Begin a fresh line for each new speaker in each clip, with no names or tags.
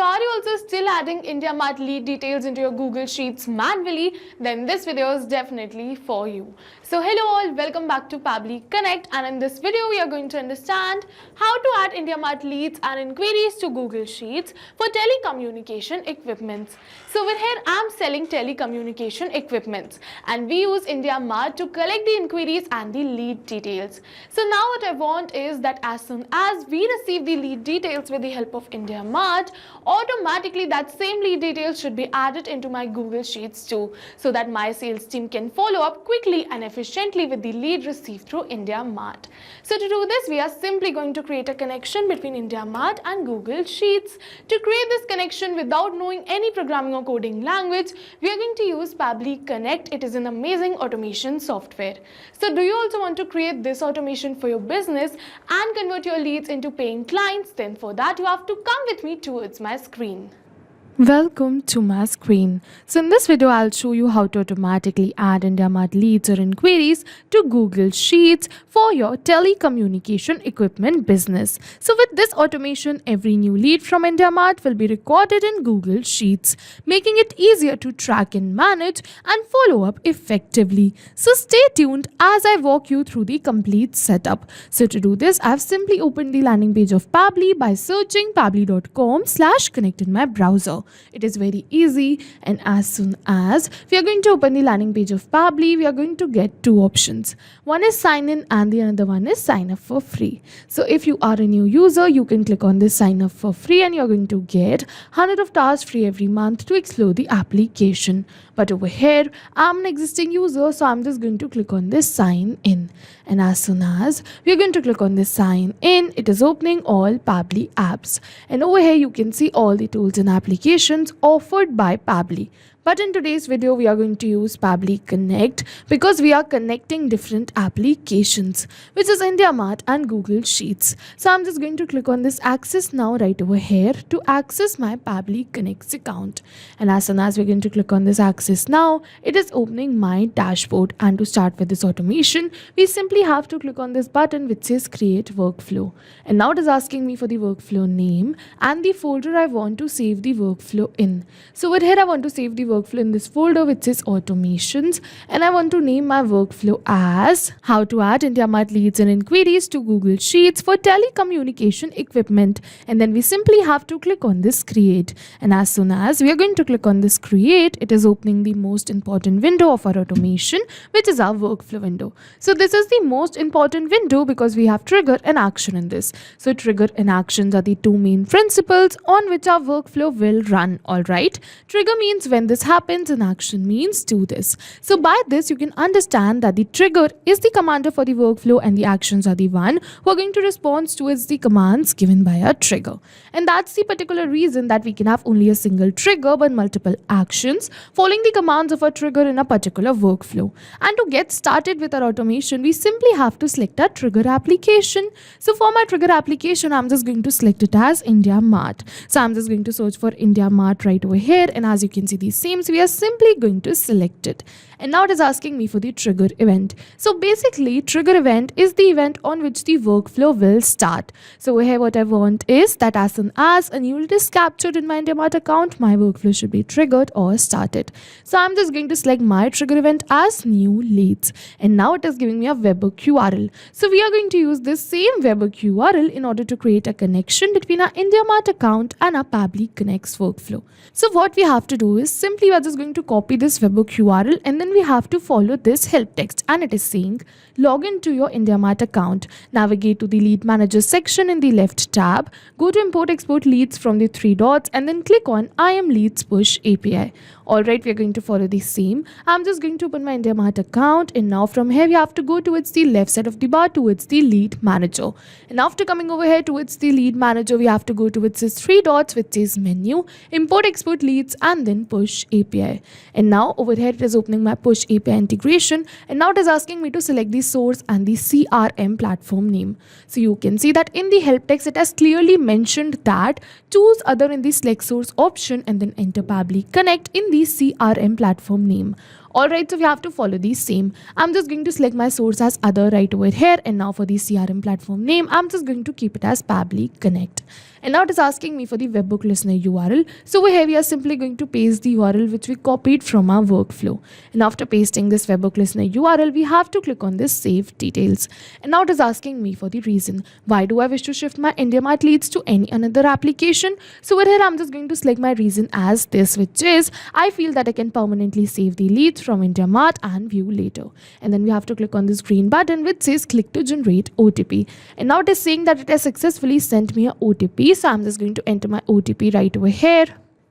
So are you also still adding IndiaMART lead details into your Google Sheets manually? Then this video is definitely for you. So hello all, welcome back to Pabbly Connect, and in this video we are going to understand how to add IndiaMART leads and inquiries to Google Sheets for telecommunication equipments. So over here I am selling telecommunication equipments and we use IndiaMART to collect the inquiries and the lead details. So now what I want is that as soon as we receive the lead details with the help of IndiaMART, automatically that same lead details should be added into my Google Sheets too, so that my sales team can follow up quickly and efficiently with the lead received through IndiaMART. So to do this, we are simply going to create a connection between IndiaMART and Google Sheets. To create this connection without knowing any programming or coding language, we are going to use Pabbly Connect. It is an amazing automation software. So do you also want to create this automation for your business and convert your leads into paying clients? Then for that you have to come with me towards my screen.
Welcome to my screen. So in this video, I'll show you how to automatically add IndiaMART leads or inquiries to Google Sheets for your telecommunication equipment business. So with this automation, every new lead from IndiaMART will be recorded in Google Sheets, making it easier to track and manage and follow up effectively. So stay tuned as I walk you through the complete setup. So to do this, I've simply opened the landing page of Pabbly by searching pabbly.com/connect in my browser. It is very easy, and as soon as we are going to open the landing page of Pabbly, we are going to get two options. One is sign in and the another one is sign up for free. So if you are a new user, you can click on this sign up for free and you're going to get 100 of tasks free every month to explore the application. But over here, I'm an existing user, so I'm just going to click on this sign in. And as soon as we're going to click on this sign in, it is opening all Pabbly apps. And over here, you can see all the tools and applications offered by Pabbly. But in today's video, we are going to use Pabbly Connect because we are connecting different applications, which is IndiaMART and Google Sheets. So I'm just going to click on this access now right over here to access my Pabbly Connect account. And as soon as we're going to click on this access now, it is opening my dashboard. And to start with this automation, we simply have to click on this button which says create workflow. And now it is asking me for the workflow name and the folder I want to save the workflow in. So over here, I want to save the workflow in this folder which says automations, and I want to name my workflow as how to add IndiaMART leads and inquiries to Google Sheets for telecommunication equipment. And then we simply have to click on this create. And as soon as we are going to click on this create, it is opening the most important window of our automation, which is our workflow window. So this is the most important window because we have trigger and action in this. So trigger and actions are the two main principles on which our workflow will run. All right, trigger means when this happens and action means do this. So by this you can understand that the trigger is the commander for the workflow and the actions are the one who are going to respond towards the commands given by a trigger. And that's the particular reason that we can have only a single trigger but multiple actions following the commands of a trigger in a particular workflow. And to get started with our automation, we simply have to select our trigger application. So for my trigger application, I'm just going to select it as IndiaMART. So I'm just going to search for IndiaMART right over here, and as you can see these same, we are simply going to select it. And now it is asking me for the trigger event. So basically, trigger event is the event on which the workflow will start. So here what I want is that as soon as a new lead is captured in my IndiaMART account, my workflow should be triggered or started. So I'm just going to select my trigger event as new leads. And now it is giving me a webhook URL. So we are going to use this same webhook URL in order to create a connection between our IndiaMART account and our Pabbly Connect's workflow. So what we have to do is simply we are just going to copy this webhook URL, and then we have to follow this help text, and it is saying log into your IndiaMART account, navigate to the lead manager section in the left tab, go to import export leads from the three dots, and then click on I am leads push API. Alright, we are going to follow the same. I'm just going to open my IndiaMART account, and now from here we have to go towards the left side of the bar towards the lead manager. And after coming over here towards the lead manager, we have to go towards these three dots which says menu, import export leads, and then push API. And now over here it is opening my push API integration, and now it is asking me to select the source and the CRM platform name. So you can see that in the help text it has clearly mentioned that choose other in the select source option and then enter Pabbly Connect in the CRM platform name. Alright, so we have to follow the same. I'm just going to select my source as other right over here, and now for the CRM platform name, I'm just going to keep it as Pabbly Connect. And now it is asking me for the webbook listener URL. So over here we are simply going to paste the URL which we copied from our workflow. And after pasting this webbook listener URL, we have to click on this save details. And now it is asking me for the reason. Why do I wish to shift my IndiaMART leads to any another application? So over here I'm just going to select my reason as this, which is I feel that I can permanently save the leads from IndiaMART and view later. And then we have to click on this green button which says click to generate OTP. And now it is saying that it has successfully sent me a OTP. So I'm just going to enter my OTP right over here.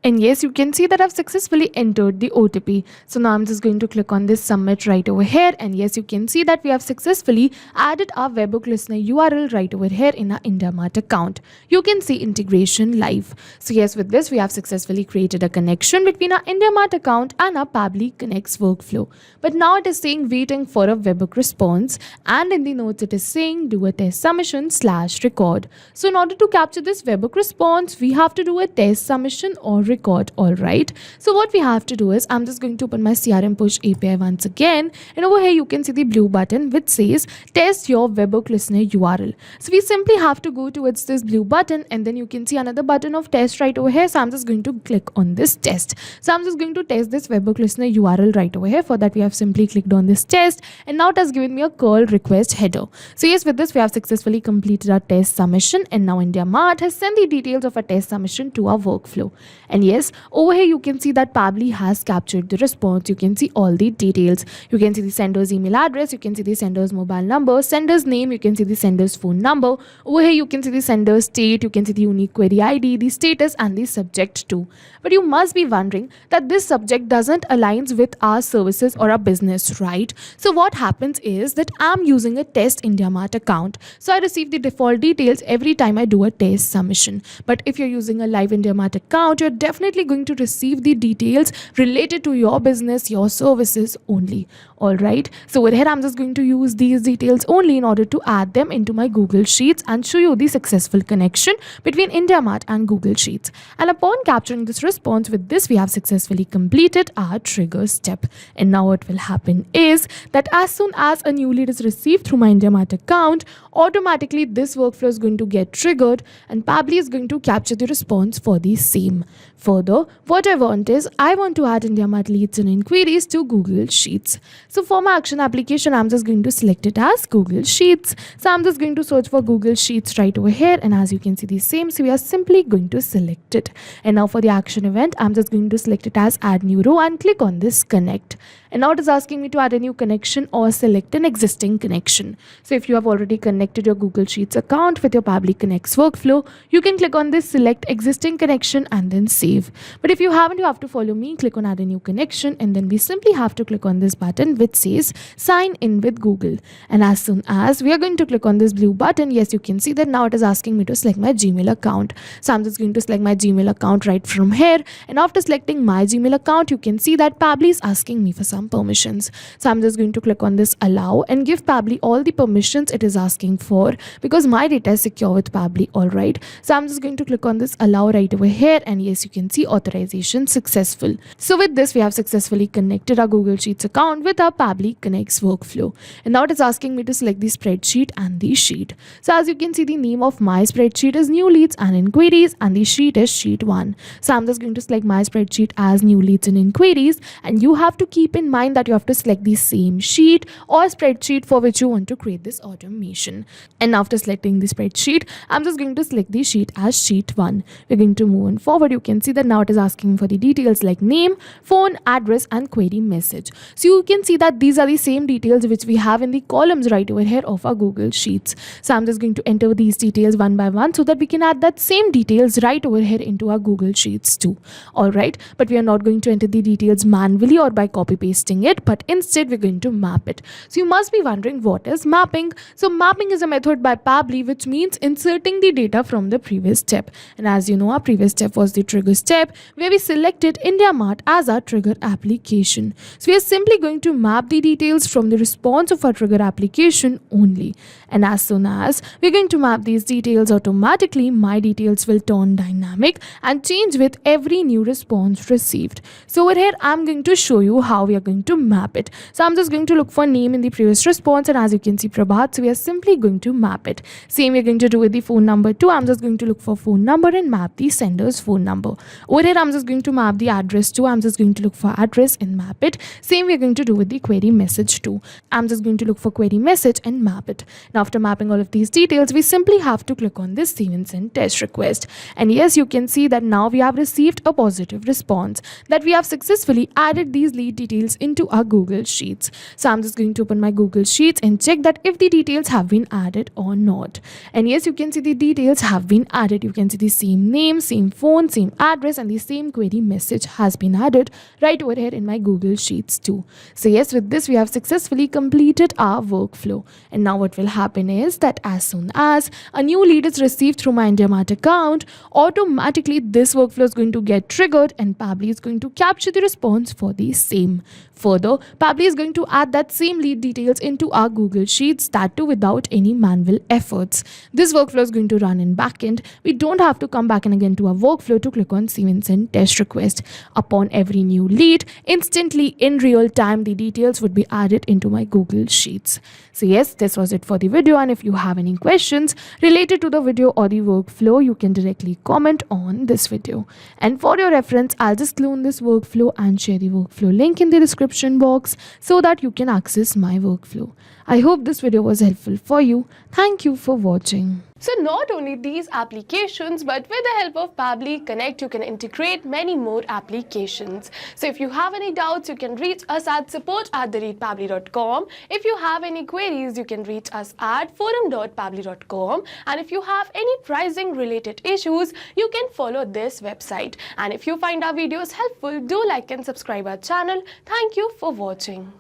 And yes, you can see that I've successfully entered the OTP. So now I'm just going to click on this submit right over here. And yes, you can see that we have successfully added our webbook listener URL right over here in our IndiaMART account. You can see integration live. So yes, with this, we have successfully created a connection between our IndiaMART account and our Pabbly Connect's workflow. But now it is saying waiting for a webbook response. And in the notes, it is saying do a test submission / record. So in order to capture this webbook response, we have to do a test submission or record. All right, so what we have to do is I'm just going to open my CRM push API once again, and over here you can see the blue button which says test your webbook listener URL. So we simply have to go towards this blue button, and then you can see another button of test right over here. So I'm just going to click on this test. So I'm just going to test this webbook listener URL right over here. For that we have simply clicked on this test, and now it has given me a curl request header. So yes, with this we have successfully completed our test submission, and now IndiaMART has sent the details of a test submission to our workflow. And yes, over here you can see that Pabbly has captured the response. You can see all the details. You can see the sender's email address, you can see the sender's mobile number, sender's name, you can see the sender's phone number. Over here you can see the sender's state, you can see the unique query ID, the status and the subject too. But you must be wondering that this subject doesn't aligns with our services or our business, right? So what happens is that I'm using a test IndiaMART account. So I receive the default details every time I do a test submission. But if you're using a live IndiaMART account, you're definitely going to receive the details related to your business, your services only. All right, so over here I'm just going to use these details only in order to add them into my Google Sheets and show you the successful connection between IndiaMART and Google Sheets. And upon capturing this response, with this we have successfully completed our trigger step. And now what will happen is that as soon as a new lead is received through my IndiaMART account, automatically this workflow is going to get triggered and Pabbly is going to capture the response for the same. Further, what I want is I want to add IndiaMART leads and inquiries to Google Sheets. So for my action application, I'm just going to select it as Google Sheets. So I'm just going to search for Google Sheets right over here, and as you can see the same, so we are simply going to select it. And now for the action event, I'm just going to select it as add new row and click on this connect. And now it is asking me to add a new connection or select an existing connection. So if you have already connected your Google Sheets account with your Pabbly Connect's workflow, you can click on this select existing connection and then save. But if you haven't, you have to follow me, click on add a new connection, and then we simply have to click on this button which says sign in with Google. And as soon as we are going to click on this blue button, yes, you can see that now it is asking me to select my Gmail account. So I'm just going to select my Gmail account right from here, and after selecting my Gmail account, you can see that Pabbly is asking me for some permissions. So I'm just going to click on this allow and give Pabbly all the permissions it is asking for, because my data is secure with Pabbly. All right, so I'm just going to click on this allow right over here, and yes, you can see authorization successful. So with this we have successfully connected our Google Sheets account with our Pabbly Connect's workflow. And now it is asking me to select the spreadsheet and the sheet. So as you can see, the name of my spreadsheet is new leads and inquiries, and the sheet is sheet 1. So I'm just going to select my spreadsheet as new leads and inquiries, and you have to keep in mind that you have to select the same sheet or spreadsheet for which you want to create this automation. And after selecting the spreadsheet, I'm just going to select the sheet as sheet 1. We're going to move on forward. You can see that now it is asking for the details like name, phone, address and query message. So you can see that these are the same details which we have in the columns right over here of our Google Sheets. So I'm just going to enter these details one by one so that we can add that same details right over here into our Google Sheets too. All right, but we are not going to enter the details manually or by copy pasting it, but instead we're going to map it. So you must be wondering, what is mapping? So mapping is a method by Pabbly which means inserting the data from the previous step. And as you know, our previous step was the trigger step where we selected IndiaMART as our trigger application. So we are simply going to map the details from the response of our trigger application only. And as soon as we're going to map these details, automatically my details will turn dynamic and change with every new response received. So over here I'm going to show you how we are going to map it. So I'm just going to look for name in the previous response, and as you can see Prabhat, so we are simply going to map it. Same we're going to do with the phone number too. I'm just going to look for phone number and map the sender's phone number. Over here I'm just going to map the address too. I'm just going to look for address and map it. Same we're going to do with the query message too. I'm just going to look for query message and map it. Now after mapping all of these details, we simply have to click on this save and send test request. And yes, you can see that now we have received a positive response that we have successfully added these lead details into our Google Sheets. So I'm just going to open my Google Sheets and check that if the details have been added or not. And yes, you can see the details have been added. You can see the same name, same phone, same address, and the same query message has been added right over here in my Google Sheets too. So yes, with this we have successfully completed our workflow. And now what will happen is that as soon as a new lead is received through my IndiaMART account, automatically this workflow is going to get triggered and Pabbly is going to capture the response for the same. Further, Pabbly is going to add that same lead details into our Google Sheets, that too without any manual efforts. This workflow is going to run in backend. We don't have to come back and again to our workflow to click on save and send test request. Upon every new lead, instantly in real time the details would be added into my Google Sheets. So yes, this was it for the video, and if you have any questions related to the video or the workflow, you can directly comment on this video. And for your reference, I'll just clone this workflow and share the workflow link in the description box so that you can access my workflow. I hope this video was helpful for you. Thank you for watching.
So not only these applications, but with the help of Pabbly Connect, you can integrate many more applications. So if you have any doubts, you can reach us at support@pabbly.com. If you have any queries, you can reach us at forum.pabbly.com. And if you have any pricing related issues, you can follow this website. And if you find our videos helpful, do like and subscribe our channel. Thank you for watching.